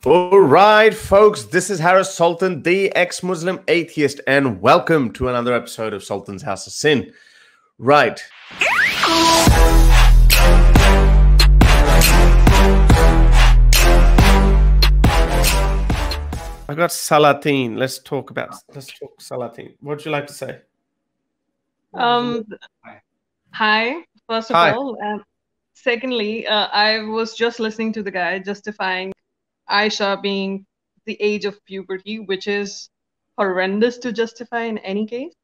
All right, folks, this is Harris Sultan, the ex-Muslim atheist, and welcome to another episode of Sultan's House of Sin. Right. I got Salateen. Let's talk Salateen. What would you like to say? Hi, first of all. Secondly, I was just listening to the guy justifying Aisha being the age of puberty, which is horrendous to justify in any case.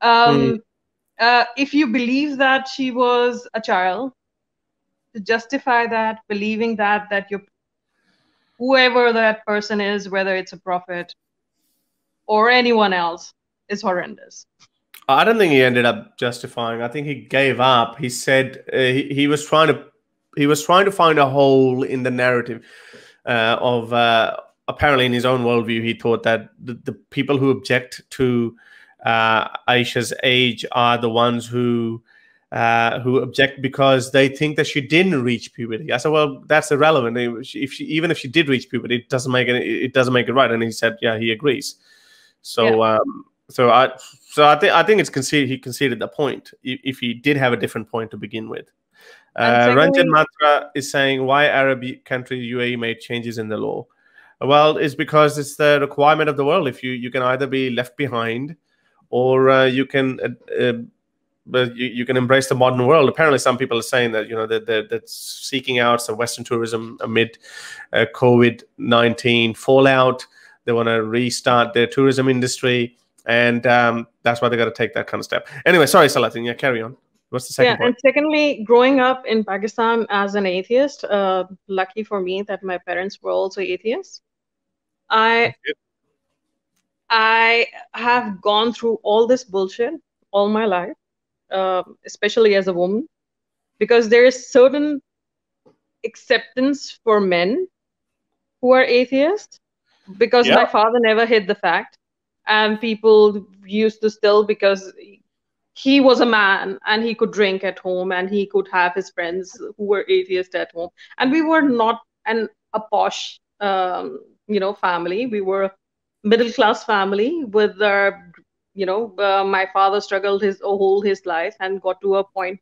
If you believe that she was a child, to justify that, believing that whoever that person is, whether it's a prophet or anyone else, is horrendous. I don't think he ended up justifying. I think he gave up. He said he was trying to find a hole in the narrative of apparently in his own worldview. He thought that the people who object to Aisha's age are the ones who object because they think that she didn't reach puberty. I said, well, that's irrelevant. Even if she did reach puberty, it doesn't make it right. And he said, yeah, he agrees. So yeah. I think it's conceded. He conceded the point. If he did have a different point to begin with. Ranjan Matra is saying, why Arab country UAE made changes in the law? Well, it's because it's the requirement of the world. If you can either be left behind, or you can embrace the modern world. Apparently, some people are saying that that seeking out some Western tourism amid COVID-19 fallout. They want to restart their tourism industry, and that's why they got to take that kind of step. Anyway, sorry, Salateen. Yeah, carry on. What's the second point? And secondly, growing up in Pakistan as an atheist, lucky for me that my parents were also atheists. I have gone through all this bullshit all my life, especially as a woman, because there is certain acceptance for men who are atheists, because my father never hid the fact, and people used to still, because he was a man and he could drink at home and he could have his friends who were atheists at home. And we were not a posh, family. We were a middle-class family with my father struggled his life and got to a point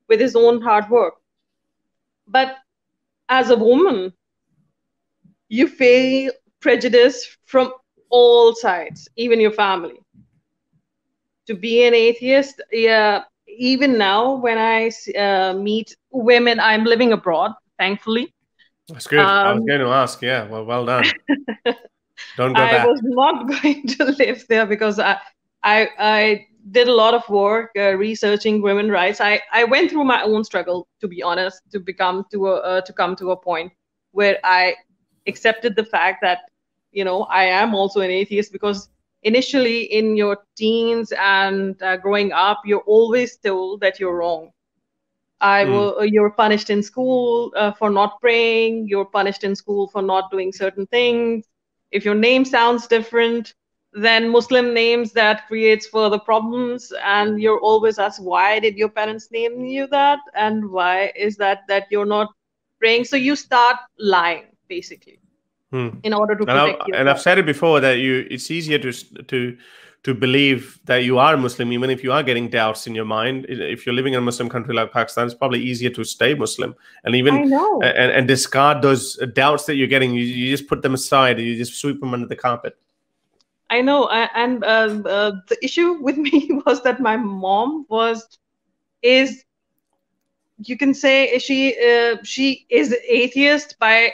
with his own hard work. But as a woman, you feel prejudice from all sides, even your family. To be an atheist, even now when I meet women, I'm living abroad, thankfully. That's good. I was going to ask, yeah, well done. Don't go back. I was not going to live there because I did a lot of work researching women's rights. I went through my own struggle, to be honest, to come to a point where I accepted the fact that I am also an atheist, because initially in your teens and growing up, you're always told that you're wrong. You're punished in school for not praying. You're punished in school for not doing certain things. If your name sounds different than Muslim names, that creates further problems. And you're always asked, why did your parents name you that? And why is that you're not praying? So you start lying, basically. In order to protect yourself. And I've said it before that it's easier to believe that you are a Muslim, even if you are getting doubts in your mind. If you're living in a Muslim country like Pakistan, it's probably easier to stay Muslim and even and discard those doubts that you're getting. You just put them aside and you just sweep them under the carpet. I know, and the issue with me was that my mom is you can say she is atheist by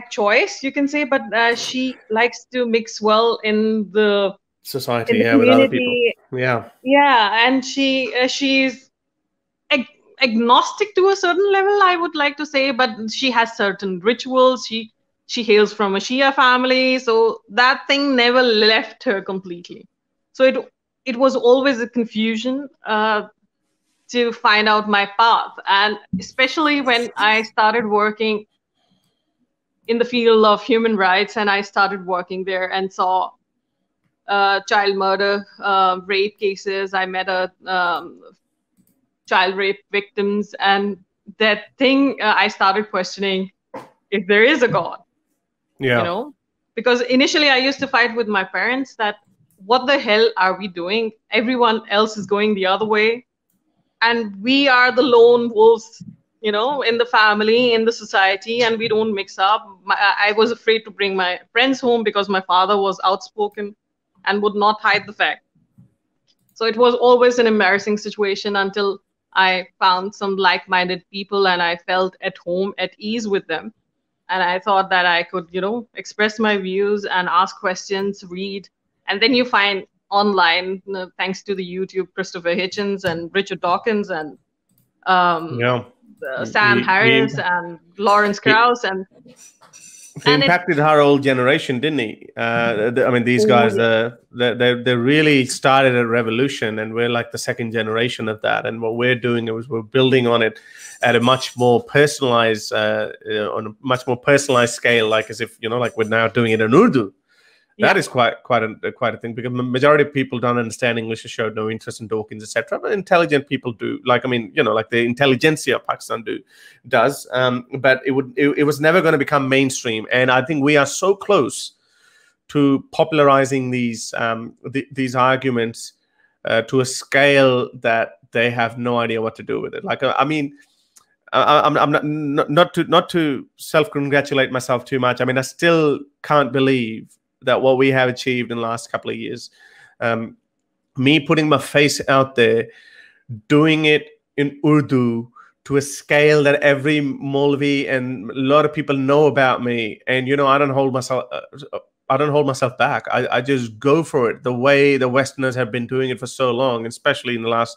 choice, you can say, but she likes to mix well in the society, with other people. And she's agnostic to a certain level, I would like to say, but she has certain rituals. She hails from a Shia family, so that thing never left her completely. So it was always a confusion to find out my path, and especially when I started working in the field of human rights, and I started working there and saw child murder, rape cases. I met child rape victims, and that thing I started questioning if there is a God, Yeah. because initially I used to fight with my parents that what the hell are we doing? Everyone else is going the other way, and we are the lone wolves, in the family, in the society, and we don't mix up. I was afraid to bring my friends home because my father was outspoken and would not hide the fact. So it was always an embarrassing situation until I found some like-minded people and I felt at home, at ease with them. And I thought that I could, express my views and ask questions, read. And then you find online, thanks to the YouTube, Christopher Hitchens and Richard Dawkins and Yeah. Sam Harris and Lawrence Krauss. He impacted our old generation, didn't he? I mean, these guys, they really started a revolution, and we're like the second generation of that. And what we're doing is we're building on it at a much more personalized, on a much more personalized scale, like as if like we're now doing it in Urdu. That is quite a thing, because the majority of people don't understand English or showed no interest in Dawkins, etc. But intelligent people do. Like, I mean, like the intelligentsia of Pakistan does. But it was never going to become mainstream. And I think we are so close to popularizing these arguments to a scale that they have no idea what to do with it. Like, I mean, I'm not to self-congratulate myself too much. I mean, I still can't believe that what we have achieved in the last couple of years, me putting my face out there, doing it in Urdu to a scale that every Maulvi and a lot of people know about me, and I don't hold myself back. I just go for it the way the Westerners have been doing it for so long, especially in the last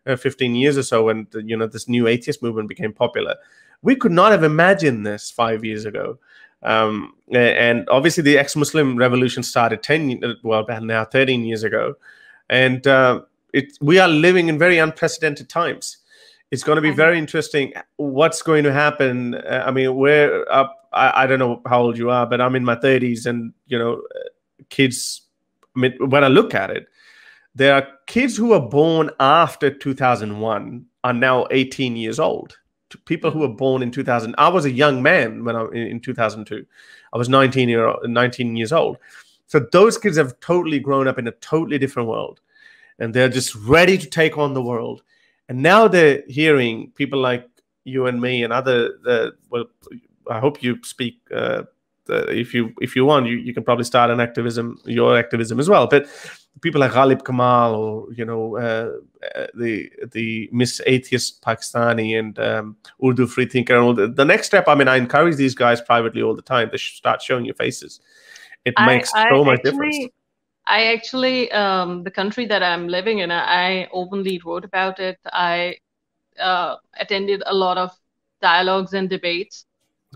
15 years or so, when this new atheist movement became popular. We could not have imagined this 5 years ago. And obviously the ex-Muslim revolution started 13 years ago, and we are living in very unprecedented times. It's going to be very interesting what's going to happen. I mean, we're up, I don't know how old you are, but I'm in my 30s, and kids, I mean, when I look at it, there are kids who were born after 2001 are now 18 years old. People who were born in 2000. I was a young man when in 2002. I was 19 years old. So those kids have totally grown up in a totally different world, and they're just ready to take on the world. And now they're hearing people like you and me and other. Well, I hope you speak. If you want, you can probably start your activism as well. But people like Ghalib Kamal, or the Miss Atheist Pakistani and Urdu Free Thinker, and all the next step. I mean, I encourage these guys privately all the time to start showing your faces. It makes so much difference. I actually, the country that I'm living in, I openly wrote about it. I attended a lot of dialogues and debates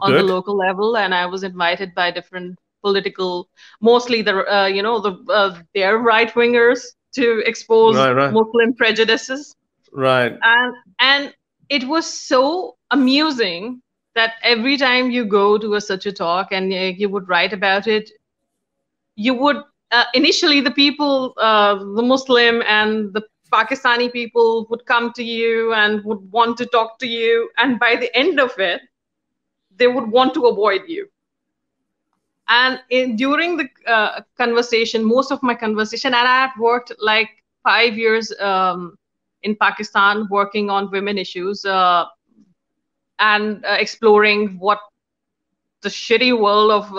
on the local level, and I was invited by different political, mostly their right wingers, to expose Muslim prejudices. Right. And it was so amusing that every time you go to such a talk and you would write about it, you would initially the people, the Muslim and the Pakistani people would come to you and would want to talk to you, and by the end of it, they would want to avoid you. And during the conversation, most of my conversation, and I have worked like 5 years in Pakistan working on women issues and exploring what the shitty world of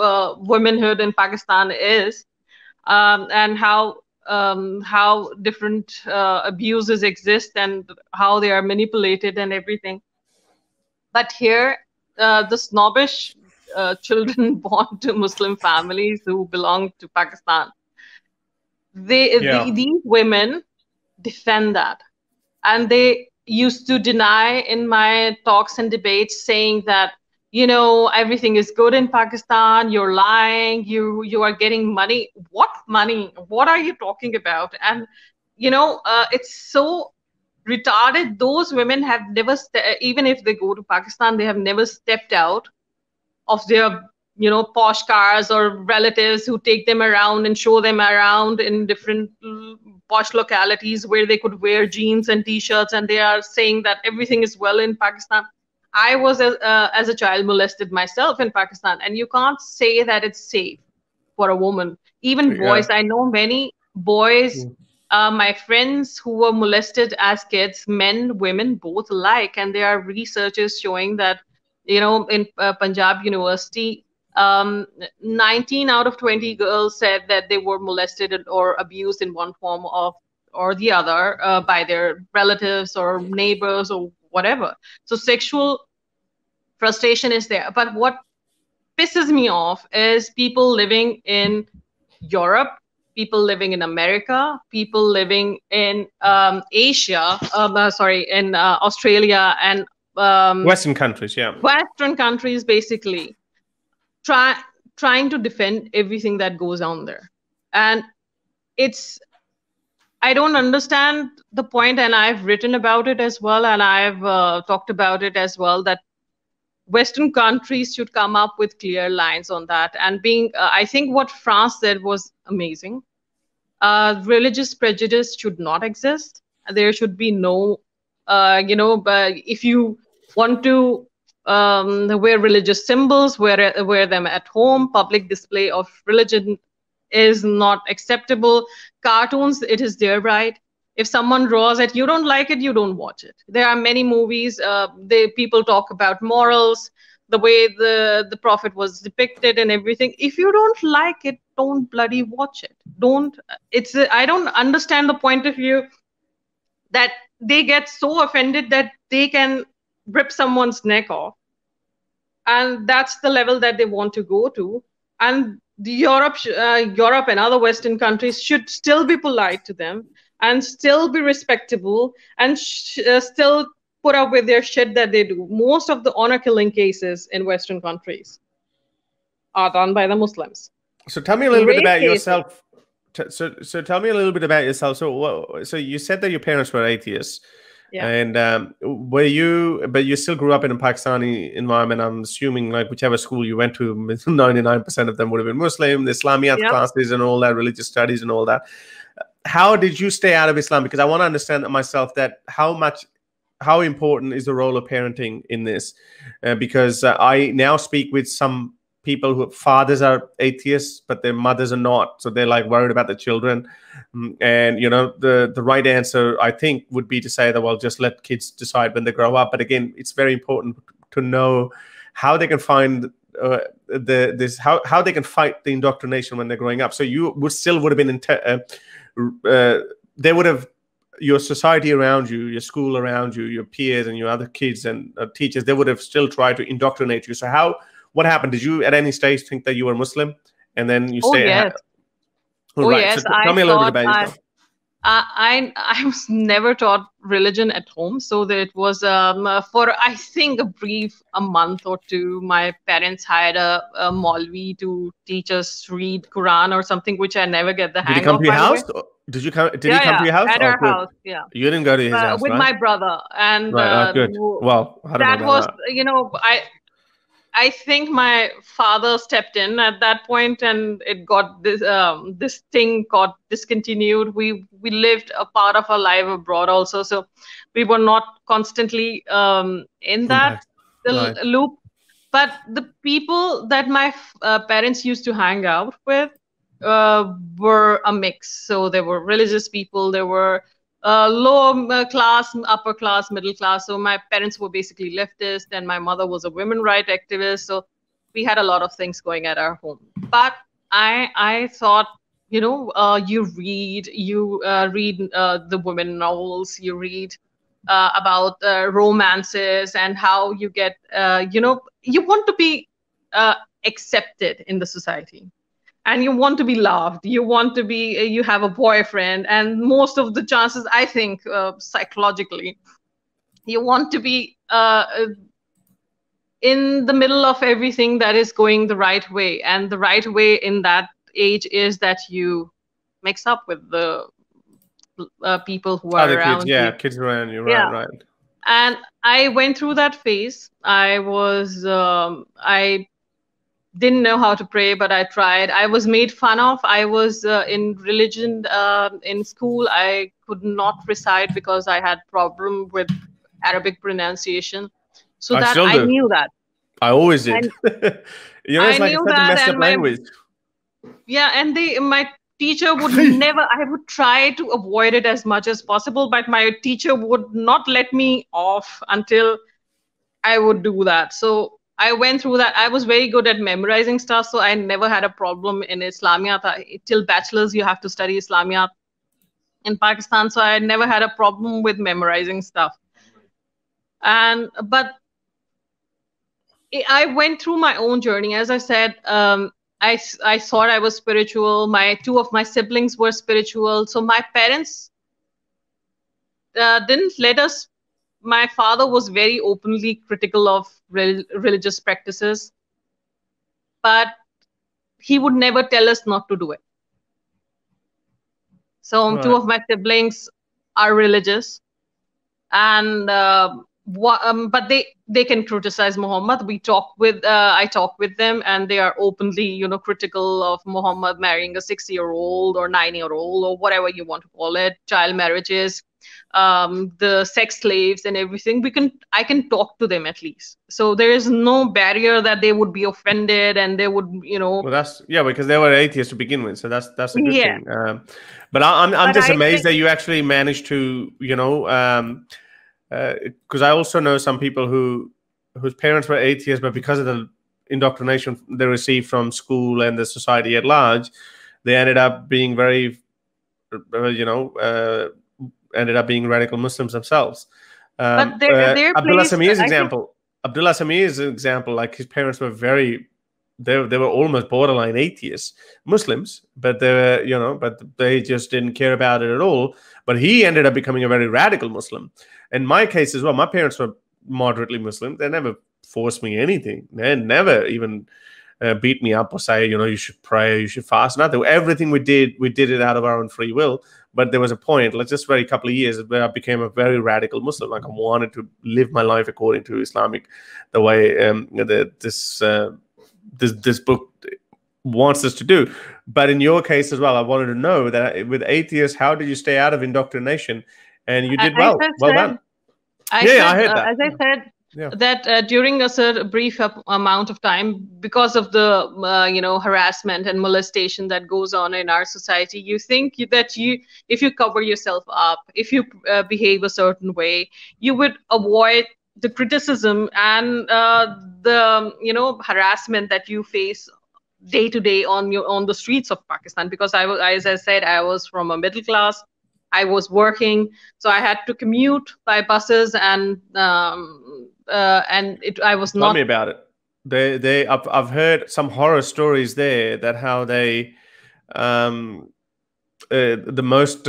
womanhood in Pakistan is, and how different abuses exist and how they are manipulated and everything. But here, the snobbish children born to Muslim families who belong to Pakistan, these women defend that. And they used to deny in my talks and debates, saying that, everything is good in Pakistan, you're lying, you are getting money. What money? What are you talking about? And, it's so retarded. Those women have never, even if they go to Pakistan, they have never stepped out of their, posh cars or relatives who take them around and show them around in different posh localities where they could wear jeans and t-shirts, and they are saying that everything is well in Pakistan. I was as a child molested myself in Pakistan, and you can't say that it's safe for a woman. Even boys, I know many boys, my friends who were molested as kids, men, women, both alike, and there are researches showing that, you know, in Punjab University, 19 out of 20 girls said that they were molested or abused in one form of or the other by their relatives or neighbors or whatever. So sexual frustration is there. But what pisses me off is people living in Europe, people living in America, people living in Asia, in Australia and Western countries, Western countries, basically trying to defend everything that goes on there. And I don't understand the point, and I've written about it as well, and I've talked about it as well, that Western countries should come up with clear lines on that. And I think what France said was amazing. Religious prejudice should not exist. There should be no, if you want to wear religious symbols, wear them at home. Public display of religion is not acceptable. Cartoons, it is their right. If someone draws it, you don't like it, you don't watch it. There are many movies, people talk about morals, the way the prophet was depicted and everything. If you don't like it, don't bloody watch it. I don't understand the point of view that they get so offended that they can rip someone's neck off. And that's the level that they want to go to. And Europe and other Western countries should still be polite to them and still be respectable and still put up with their shit that they do. Most of the honor killing cases in Western countries are done by the Muslims. So tell me a little bit about yourself. So tell me a little bit about yourself. So you said that your parents were atheists. Yeah. And but you still grew up in a Pakistani environment. I'm assuming, like, whichever school you went to, 99% of them would have been Muslim, the Islamiyat classes and all that, religious studies and all that. How did you stay out of Islam? Because I want to understand myself that how important is the role of parenting in this? Because I now speak with some people whose fathers are atheists, but their mothers are not. So they're like worried about the children. And, you know, the right answer, I think, would be to say that, well, just let kids decide when they grow up. But again, it's very important to know how they can find how they can fight the indoctrination when they're growing up. So you would have been they would have, your society around you, your school around you, your peers and your other kids and teachers, they would have still tried to indoctrinate you. So what happened? Did you at any stage think that you were Muslim and then you stay? Yes. Yes. So tell me a little bit about yourself. I was never taught religion at home. So that it was for, I think, a month or two, my parents hired a Maulvi to teach us read Quran or something, which I never get the hang of. Did he come to your house? Did he come to your house? At our house, yeah. You didn't go to his house, with my brother. And good. Well, I don't know about that. You know, I think my father stepped in at that point, and it got this thing got discontinued. We lived a part of our life abroad also, so we were not constantly in that loop. But the people that my parents used to hang out with were a mix. So there were religious people, there were lower class, upper class, middle class. So my parents were basically leftist, and my mother was a women's rights activist. So we had a lot of things going at our home. But I thought, you know, you read the women novels, you read about romances and how you get, you know, you want to be accepted in the society. And you want to be loved. You want to be, you have a boyfriend. And most of the chances, I think, psychologically, you want to be in the middle of everything that is going the right way. And the right way in that age is that you mix up with the people who are around you. Yeah, kids around you, right. And I went through that phase. I didn't know how to pray, but I tried. I was made fun of. I was in religion in school. I could not recite because I had problem with Arabic pronunciation. so I that still I do. knew that. I always did. And It's I like knew such a that, messed up and my language. yeah, and my teacher would never. I would try to avoid it as much as possible, but my teacher would not let me off until I would do that. So I went through that. I was very good at memorizing stuff, so I never had a problem in Islamiyat. Till bachelor's, you have to study Islamiyat in Pakistan, so I never had a problem with memorizing stuff. And but I went through my own journey. As I said, I thought I was spiritual. Two of my siblings were spiritual. So my parents didn't let us. My father was very openly critical of religious practices, but he would never tell us not to do it. So two Right. of my siblings are religious, and but they can criticize Muhammad. I talk with them, and they are openly, critical of Muhammad marrying a 6-year-old or 9-year-old or whatever you want to call it, child marriages, the sex slaves and everything. I can talk to them at least, so there is no barrier that they would be offended and they would, Well, that's because they were atheists to begin with, so that's a good yeah. thing. But I'm But just I amazed think that you actually managed to, because I also know some people whose parents were atheists, but because of the indoctrination they received from school and the society at large, they ended up being very, ended up being radical Muslims themselves. but their Abdullah place, Samir's I think. example. Abdullah Samir's example, like his parents were very, they were almost borderline atheists, Muslims, but they were, but they just didn't care about it at all. But he ended up becoming a very radical Muslim. In my case as well, my parents were moderately Muslim. They never forced me anything. They never even beat me up or say, you should pray, you should fast. Nothing. Everything we did it out of our own free will. But there was a point, like just very couple of years, where I became a very radical Muslim. Like I wanted to live my life according to Islamic, the way this book wants us to do. But in your case as well, I wanted to know that with atheists, how did you stay out of indoctrination? And you did well. Well done. I heard that. As I said, that during a brief amount of time, because of the harassment and molestation that goes on in our society, you think that if you cover yourself up, if you behave a certain way, you would avoid the criticism and the harassment that you face day to day on the streets of Pakistan. Because as I said, I was from a middle class. I was working, so I had to commute by buses, and I was not. Tell me about it. I've heard some horror stories there that how they the most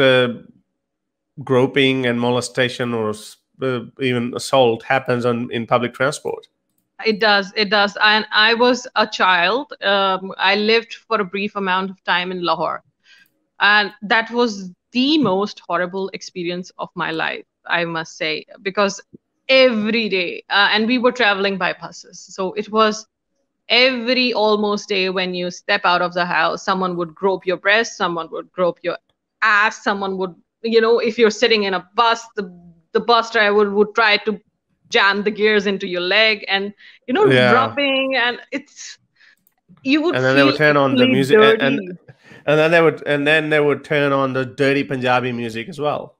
groping and molestation or even assault happens in public transport. It does. And I was a child. I lived for a brief amount of time in Lahore, and that was the most horrible experience of my life, I must say, because every day, and we were traveling by buses, so it was every almost day when you step out of the house, someone would grope your breast, someone would grope your ass, someone would, if you're sitting in a bus, the bus driver would try to jam the gears into your leg, and rubbing, and you would and then feel they would turn on the music dirty. and then they would turn on the dirty Punjabi music as well.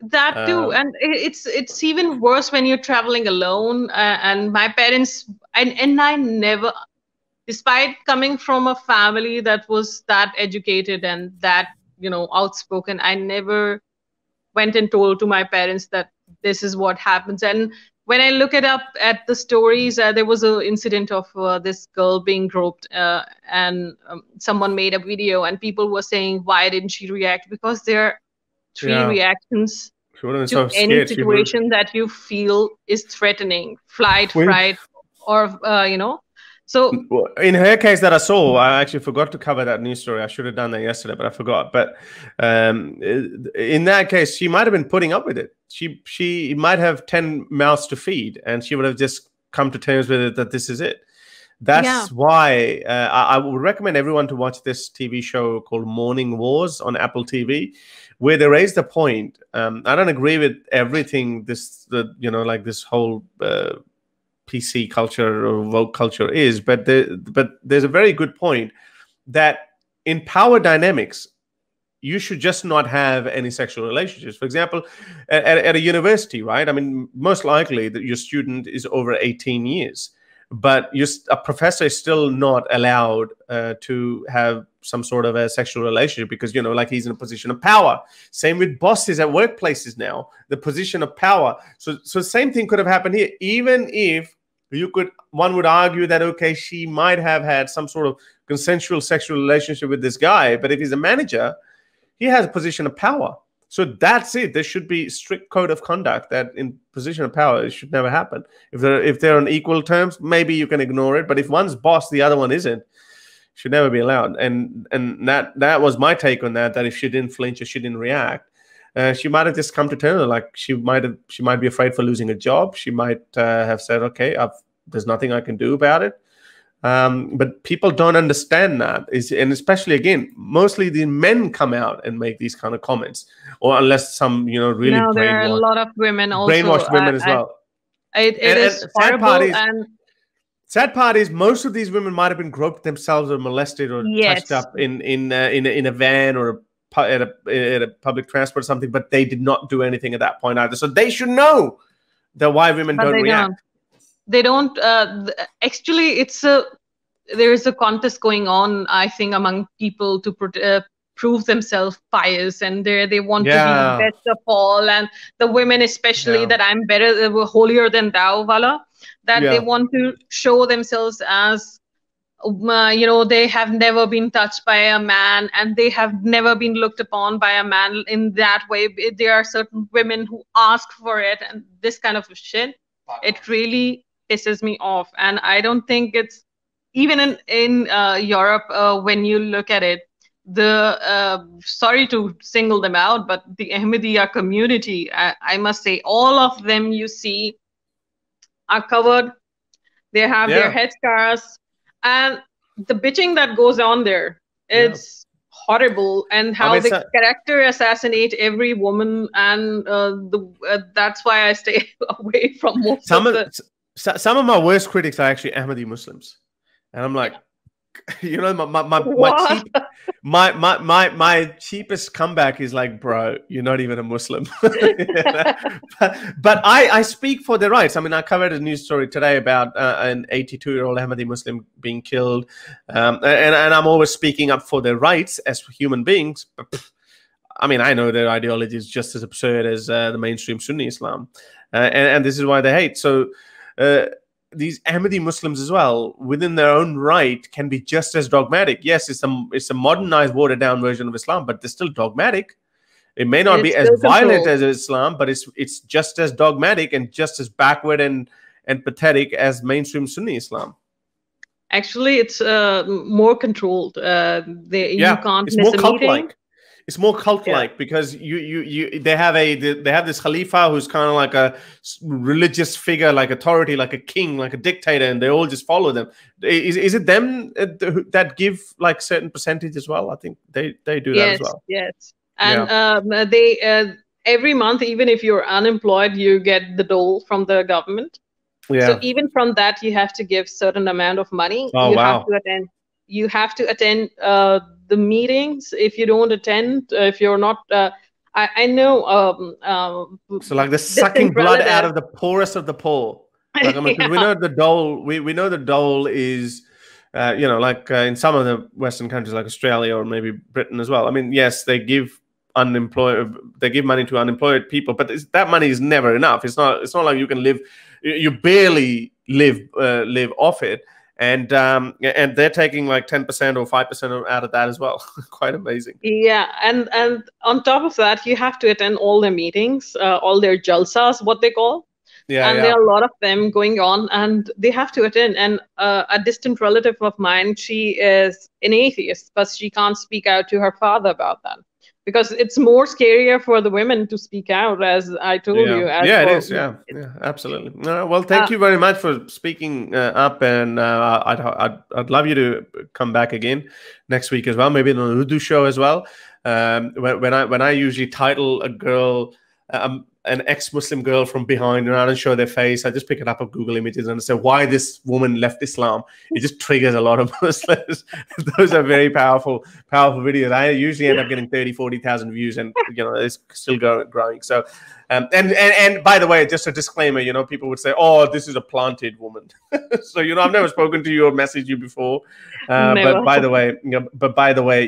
That too, and it's even worse when you're traveling alone. And my parents, and I never, despite coming from a family that was that educated and that outspoken, I never went and told to my parents that this is what happens. And when I look it up at the stories, there was an incident of this girl being groped, and someone made a video, and people were saying, why didn't she react? Because there are three reactions to any situation that you feel is threatening: flight, fright, or So in her case that I saw, I actually forgot to cover that news story. I should have done that yesterday, but I forgot. But in that case, she might have been putting up with it. She might have 10 mouths to feed, and she would have just come to terms with it that this is it. That's why I would recommend everyone to watch this TV show called Morning Wars on Apple TV, where they raise the point. I don't agree with everything like this whole PC culture or woke culture is. But there's a very good point that in power dynamics, you should just not have any sexual relationships. For example, at a university, right? I mean, most likely that your student is over 18 years, but a professor is still not allowed to have some sort of a sexual relationship because, you know, like he's in a position of power. Same with bosses at workplaces now, the position of power. So same thing could have happened here, even if one would argue that, okay, she might have had some sort of consensual sexual relationship with this guy, but if he's a manager, he has a position of power. So that's it. There should be strict code of conduct that in position of power, it should never happen. If they're on equal terms, maybe you can ignore it. But if one's boss, the other one isn't, should never be allowed. And that was my take on that. That if she didn't flinch or she didn't react, she might have just come to terms. Like she might be afraid for losing a job. She might have said, okay, there's nothing I can do about it. But people don't understand that, and especially again, mostly the men come out and make these kind of comments, or unless some really no, there are a lot of women also brainwashed women as well. It is horrible. Sad part is most of these women might have been groped themselves or molested or touched up in a van or at a public transport or something, but they did not do anything at that point either. So they should know that why women don't react. They don't. Actually, there is a contest going on, I think, among people to prove themselves pious, and they want to be best of all, and the women especially that I'm better, holier than thou, Vala. That they want to show themselves as, they have never been touched by a man, and they have never been looked upon by a man in that way. There are certain women who ask for it, and this kind of shit. It really pisses me off, and I don't think it's even in Europe when you look at it. Sorry to single them out, but the Ahmadiyya community, I must say, all of them you see are covered. They have their headscarves, and the bitching that goes on there, it's horrible, and how they character assassinate every woman, and that's why I stay away from most of the. Some of my worst critics are actually Ahmadi Muslims, and I'm like, my cheapest comeback is like, bro, you're not even a Muslim. but I speak for their rights. I mean, I covered a news story today about an 82-year-old Ahmadi Muslim being killed, and I'm always speaking up for their rights as human beings. But, I mean, I know their ideology is just as absurd as the mainstream Sunni Islam, and this is why they hate. So these Ahmadi Muslims as well, within their own right, can be just as dogmatic. Yes, it's a modernized, watered-down version of Islam, but they're still dogmatic. It may not be as violent as Islam, but it's just as dogmatic and just as backward and pathetic as mainstream Sunni Islam. Actually, it's more controlled. You can't it's more cult-like. It's more cult-like because they have this Khalifa who's kind of like a religious figure, like authority, like a king, like a dictator, and they all just follow them. Is it them that give like certain percentage as well? I think they do that as well. Yes, and they every month, even if you're unemployed, you get the dole from the government. Yeah. So even from that, you have to give certain amount of money. Oh, wow. You have to attend the meetings. If you don't attend, if you're not, I know. So like the sucking blood out of the poorest of the poor. Like, I mean, we know the dole. We know the dole is, like in some of the Western countries, like Australia or maybe Britain as well. I mean, yes, they give money to unemployed people, but that money is never enough. It's not like you can live. You barely live off it. And they're taking like 10% or 5% out of that as well. Quite amazing. Yeah, and on top of that, you have to attend all their meetings, all their jalsas, what they call. Yeah, and there are a lot of them going on, and they have to attend. And a distant relative of mine, she is an atheist, but she can't speak out to her father about that. Because it's more scarier for the women to speak out, as I told you. It is. Yeah, absolutely. Well, thank you very much for speaking up, and I'd love you to come back again next week as well, maybe on an Urdu show as well. When I usually title a girl, an ex-Muslim girl from behind, and I don't show their face. I just pick it up of Google Images and say why this woman left Islam. It just triggers a lot of Muslims. Those are very powerful videos. I usually end up getting 30,000-40,000 views, and it's still growing. So, and by the way, just a disclaimer, people would say, "Oh, this is a planted woman." So I've never spoken to you or messaged you before, but by the way,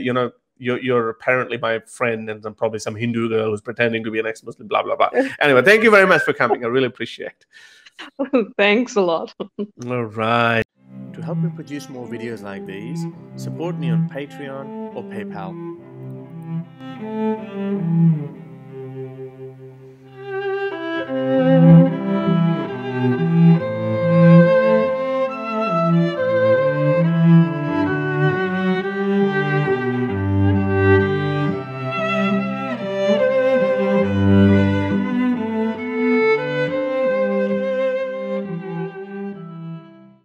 you're apparently my friend, and I'm probably some Hindu girl who's pretending to be an ex-Muslim, blah, blah, blah. Anyway, thank you very much for coming. I really appreciate it. Thanks a lot. All right. To help me produce more videos like these, support me on Patreon or PayPal.